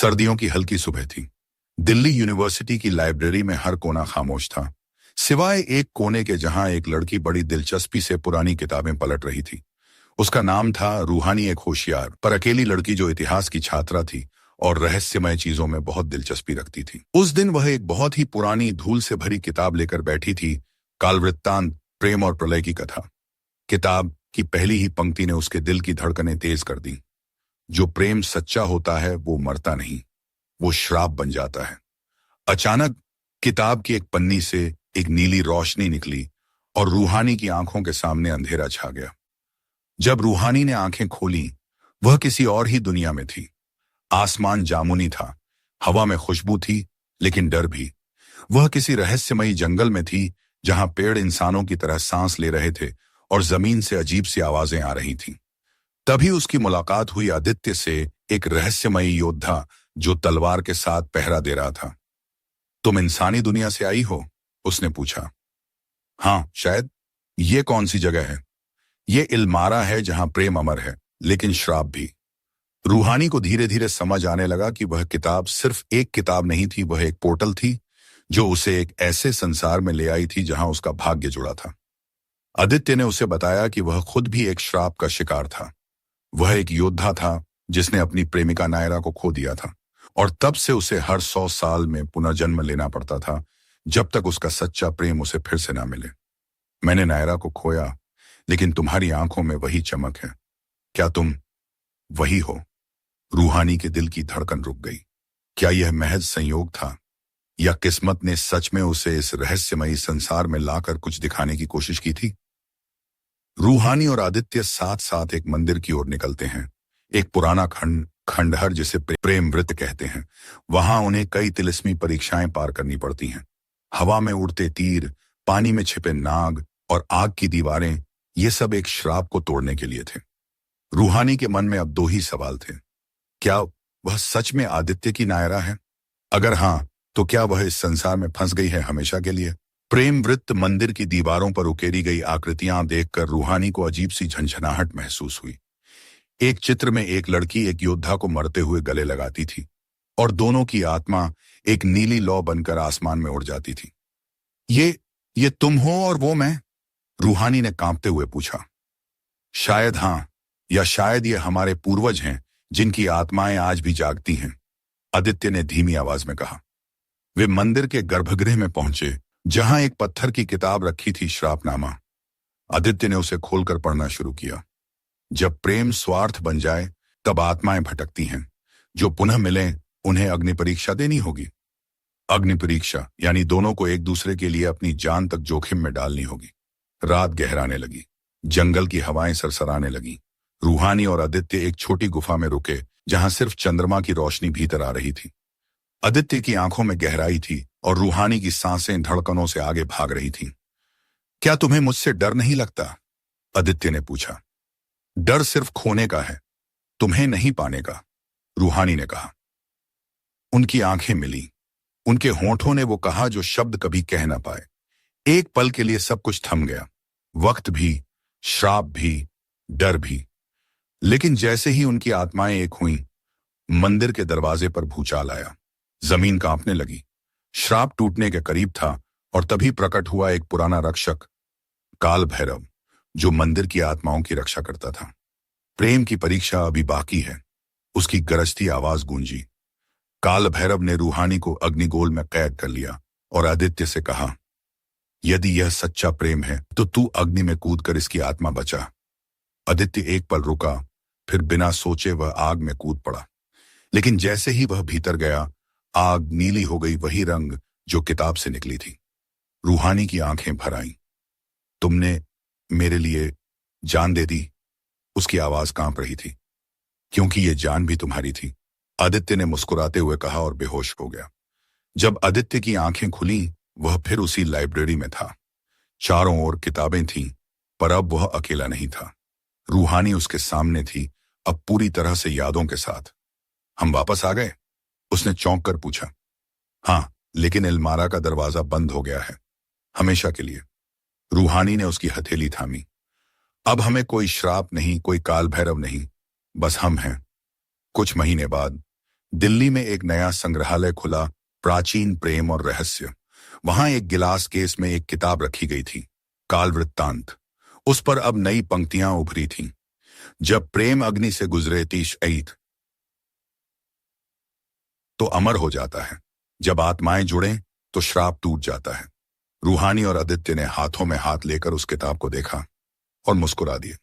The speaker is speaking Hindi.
सर्दियों की हल्की सुबह थी। दिल्ली यूनिवर्सिटी की लाइब्रेरी में हर कोना खामोश था, सिवाय एक कोने के जहां एक लड़की बड़ी दिलचस्पी से पुरानी किताबें पलट रही थी। उसका नाम था रूहानी, एक होशियार पर अकेली लड़की जो इतिहास की छात्रा थी और रहस्यमय चीजों में बहुत दिलचस्पी रखती थी। उस दिन वह एक बहुत ही पुरानी धूल से भरी किताब लेकर बैठी थी, कालवृत्तांत, प्रेम और प्रलय की कथा। किताब की पहली ही पंक्ति ने उसके दिल की धड़कनें तेज कर दी। जो प्रेम सच्चा होता है वो मरता नहीं, वो श्राप बन जाता है। अचानक किताब की एक पन्नी से एक नीली रोशनी निकली और रूहानी की आंखों के सामने अंधेरा छा गया। जब रूहानी ने आंखें खोली, वह किसी और ही दुनिया में थी। आसमान जामुनी था, हवा में खुशबू थी, लेकिन डर भी। वह किसी रहस्यमयी जंगल में थी जहां पेड़ इंसानों की तरह सांस ले रहे थे और जमीन से अजीब सी आवाजें आ रही थीं। तभी उसकी मुलाकात हुई आदित्य से, एक रहस्यमयी योद्धा जो तलवार के साथ पहरा दे रहा था। तुम इंसानी दुनिया से आई हो? उसने पूछा। हाँ, शायद। ये कौन सी जगह है? ये इल्मारा है जहां प्रेम अमर है, लेकिन श्राप भी। रूहानी को धीरे धीरे समझ आने लगा कि वह किताब सिर्फ एक किताब नहीं थी, वह एक पोर्टल थी जो उसे एक ऐसे संसार में ले आई थी जहां उसका भाग्य जुड़ा था। आदित्य ने उसे बताया कि वह खुद भी एक श्राप का शिकार था। वह एक योद्धा था जिसने अपनी प्रेमिका नायरा को खो दिया था, और तब से उसे हर 100 साल में पुनर्जन्म लेना पड़ता था, जब तक उसका सच्चा प्रेम उसे फिर से ना मिले। मैंने नायरा को खोया, लेकिन तुम्हारी आंखों में वही चमक है। क्या तुम वही हो? रूहानी के दिल की धड़कन रुक गई। क्या यह महज संयोग था, या किस्मत ने सच में उसे इस रहस्यमयी संसार में लाकर कुछ दिखाने की कोशिश की थी? रूहानी और आदित्य साथ साथ एक मंदिर की ओर निकलते हैं। एक पुराना खंडहर जिसे प्रेम वृत्त कहते हैं। वहां उन्हें कई तिलिस्मी परीक्षाएं पार करनी पड़ती हैं। हवा में उड़ते तीर, पानी में छिपे नाग और आग की दीवारें, ये सब एक श्राप को तोड़ने के लिए थे। रूहानी के मन में अब 2 ही सवाल थे। क्या वह सच में आदित्य की नायरा है? अगर हां, तो क्या वह इस संसार में फंस गई है हमेशा के लिए? प्रेम वृत्त मंदिर की दीवारों पर उकेरी गई आकृतियां देखकर रूहानी को अजीब सी झंझनाहट महसूस हुई। एक चित्र में एक लड़की एक योद्धा को मरते हुए गले लगाती थी, और दोनों की आत्मा एक नीली लौ बनकर आसमान में उड़ जाती थी। ये तुम हो और वो मैं? रूहानी ने कांपते हुए पूछा। शायद हां, या शायद ये हमारे पूर्वज हैं जिनकी आत्माएं आज भी जागती हैं, आदित्य ने धीमी आवाज में कहा। वे मंदिर के गर्भगृह में पहुंचे, जहां एक पत्थर की किताब रखी थी, श्रापनामा। आदित्य ने उसे खोलकर पढ़ना शुरू किया। जब प्रेम स्वार्थ बन जाए तब आत्माएं भटकती हैं। जो पुनः मिलें उन्हें अग्नि परीक्षा देनी होगी। अग्नि परीक्षा यानी दोनों को एक दूसरे के लिए अपनी जान तक जोखिम में डालनी होगी। रात गहराने लगी, जंगल की हवाएं सरसराने लगी। रूहानी और आदित्य एक छोटी गुफा में रुके, जहां सिर्फ चंद्रमा की रोशनी भीतर आ रही थी। आदित्य की आंखों में गहराई थी और रूहानी की सांसें धड़कनों से आगे भाग रही थीं। क्या तुम्हें मुझसे डर नहीं लगता? आदित्य ने पूछा। डर सिर्फ खोने का है, तुम्हें नहीं पाने का, रूहानी ने कहा। उनकी आंखें मिली। उनके होंठों ने वो कहा जो शब्द कभी कह ना पाए। एक पल के लिए सब कुछ थम गया, वक्त भी, श्राप भी, डर भी। लेकिन जैसे ही उनकी आत्माएं एक हुईं, मंदिर के दरवाजे पर भूचाल आया। जमीन कांपने लगी। श्राप टूटने के करीब था, और तभी प्रकट हुआ एक पुराना रक्षक, काल भैरव, जो मंदिर की आत्माओं की रक्षा करता था। प्रेम की परीक्षा अभी बाकी है, उसकी गरजती आवाज गूंजी। काल भैरव ने रूहानी को अग्निगोल में कैद कर लिया और आदित्य से कहा, यदि यह सच्चा प्रेम है तो तू अग्नि में कूदकर इसकी आत्मा बचा। आदित्य एक पल रुका, फिर बिना सोचे वह आग में कूद पड़ा। लेकिन जैसे ही वह भीतर गया, आग नीली हो गई, वही रंग जो किताब से निकली थी। रूहानी की आंखें भर आईं। तुमने मेरे लिए जान दे दी, उसकी आवाज कांप रही थी। क्योंकि ये जान भी तुम्हारी थी, आदित्य ने मुस्कुराते हुए कहा और बेहोश हो गया। जब आदित्य की आंखें खुली, वह फिर उसी लाइब्रेरी में था। चारों ओर किताबें थीं, पर अब वह अकेला नहीं था। रूहानी उसके सामने थी, अब पूरी तरह से यादों के साथ। हम वापस आ गए? उसने चौंक कर पूछा। हाँ, लेकिन इल्मारा का दरवाजा बंद हो गया है, हमेशा के लिए। रूहानी ने उसकी हथेली थामी। अब हमें कोई श्राप नहीं, कोई काल भैरव नहीं, बस हम हैं। कुछ महीने बाद दिल्ली में एक नया संग्रहालय खुला, प्राचीन प्रेम और रहस्य। वहां एक गिलास केस में एक किताब रखी गई थी, काल वृत्तांत। उस पर अब नई पंक्तियां उभरी थीं। जब प्रेम अग्नि से गुजरे तीश ईद तो अमर हो जाता है, जब आत्माएं जुड़ें तो श्राप टूट जाता है। रूहानी और आदित्य ने हाथों में हाथ लेकर उस किताब को देखा और मुस्कुरा दिए।